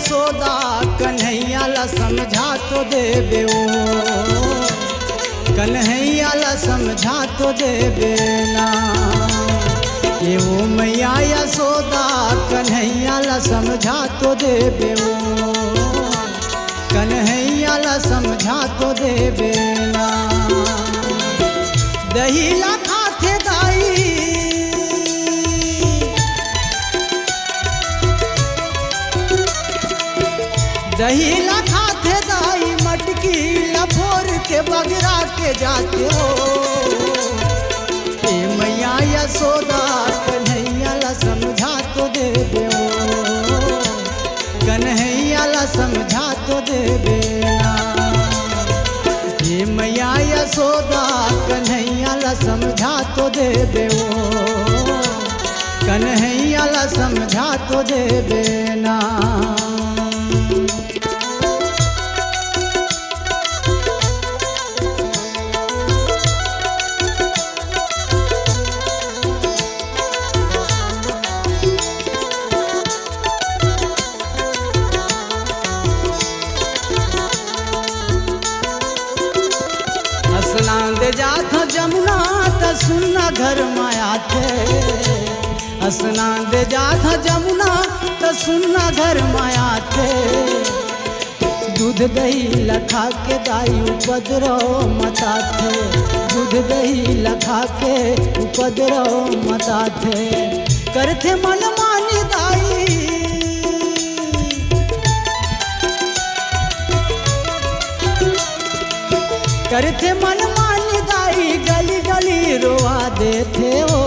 यशोदा कन्हैया ला समझा तो देबे ओ, कन्हैया ला समझा तो देबे ना। ये वो मैया यशोदा कन्हैया ला समझा तो देबे ओ, कन्हैया ला समझा तो देबे ना। दही ला खाते दाई, दही ला खाते दाई, मटकी लफोर के बगरा के जाते हो। ए मैया यशोदा कन्हैया ला समझा तो देबे ओ, कन्हैया ला समझा तो देबे ना। ए मैया यशोदा कन्हैया ला समझा तो देबे ओ, कन्हैया ला समझा तो देबे ना। स्नान दे जात जमुना त सुनना घर माया थे। स्नान दे जात जमुना त सुनना घर माया थे। दूध दही लखा के दाई उपद्रव मता थे, दूध दही लखा के उपद्रव मता थे। करते मन मानी दाई, करते मन मानी दाई, गली गली रोआ देते हो।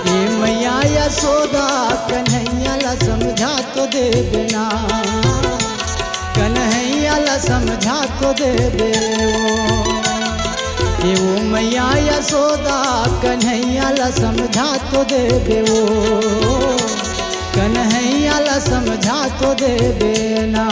ये मैया यशोदा कन्हैया ला समझा तो देबे ना, कन्हैया ला समझा तो देबे ओ। ये वो मैया यशोदा कन्हैया ला समझा तो देबे ओ, कन्हैया ला समझा तो देबे ना।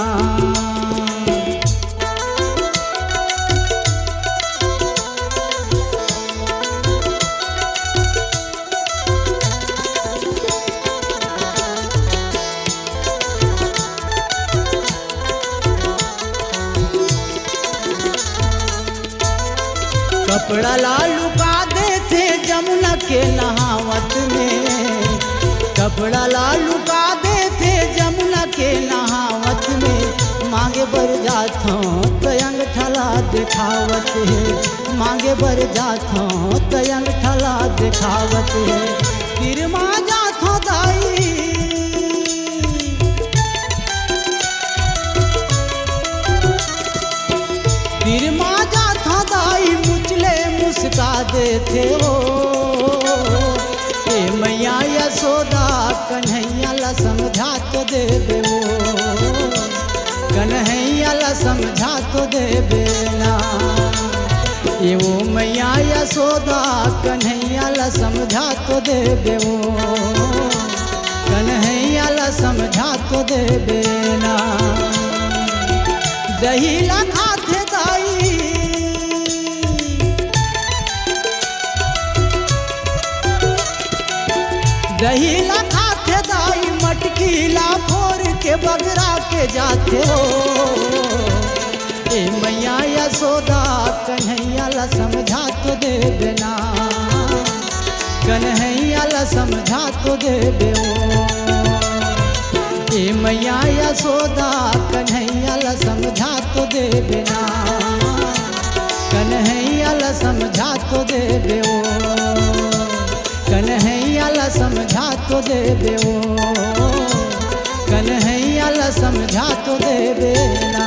कपड़ा लालू का देते जमुना के नहावत में, कपड़ा लालू का देते जमुना के नहावत में। मांगे बर जात तो अंगठला दिखावत है, मांगे बर जात तो अंगठला दिखावत है। किरमा जात दाई, किरमा जात दाई, मुचले मुस्का देते हो। ए मैया यशोदा कन्हैया ला समझा तो देबे ओ, कन्हैया ला समझा तो देबे ना। ये वो मैया यशोदा कन्हैया ला समझा तो देबे ओ, कन्हैया ला समझा तो देबे ना। दही ला खाते दाई, दही ला खाते दाई, मटकी ला फोर के बगरा के जाते हो। ए मैया यशोदा कन्हैया ला समझा तो देबे ना, कन्हैया ला समझा तो देबे ओ। ए मैया यशोदा कन्हैया ला समझा तो देबे ना, कन्हैया ला समझा तो देबे ओ, कन्हैया ला समझा तो देबे ओ, कन्हैया ला समझा तो देबे ना।